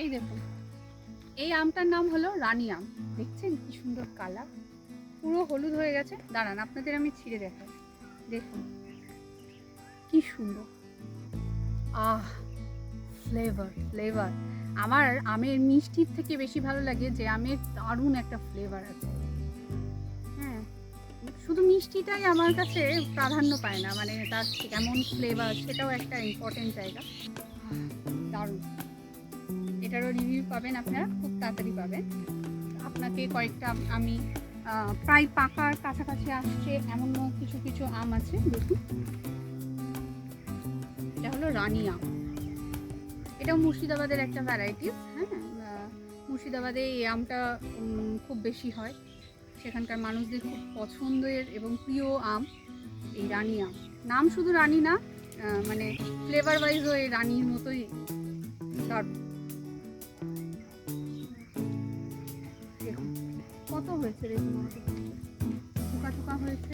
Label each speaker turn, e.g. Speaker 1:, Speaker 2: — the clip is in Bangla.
Speaker 1: এই দেখুন, এই আমটার নাম হলো রানী আম। দেখছেন কি সুন্দর কালার, পুরো হলুদ হয়ে গেছে। দাঁড়ান আপনাদের আমি ছিঁড়ে দেখাই। দেখুন কি সুন্দর, আহ ফ্লেভার ফ্লেভার। আমার আমের মিষ্টির থেকে বেশি ভালো লাগে যে আমের দারুণ একটা ফ্লেভার আছে। হ্যাঁ, শুধু মিষ্টিটাই আমার কাছে প্রাধান্য পায় না, মানে তার কেমন ফ্লেভার সেটাও একটা ইম্পর্টেন্ট জায়গা। দারুণ। এটারও রিভিউ পাবেন আপনারা, খুব তাড়াতাড়ি পাবেন। আপনাকে কয়েকটা আমি প্রায় পাকার কাছাকাছি আসছে এমন কিছু কিছু আম আছে। দেখুন, এটা হলো রানী আম। এটাও মুর্শিদাবাদের একটা ভ্যারাইটিস। হ্যাঁ, মুর্শিদাবাদে এই আমটা খুব বেশি হয়, সেখানকার মানুষদের খুব পছন্দের এবং প্রিয় আম এই রানী আম। নাম শুধু রানী না, মানে ফ্লেভার ওয়াইজও এই রানীর মতোই দারুণ। দেখুন কত হয়েছে, দেখুন ঠোকা ঠোকা হয়েছে।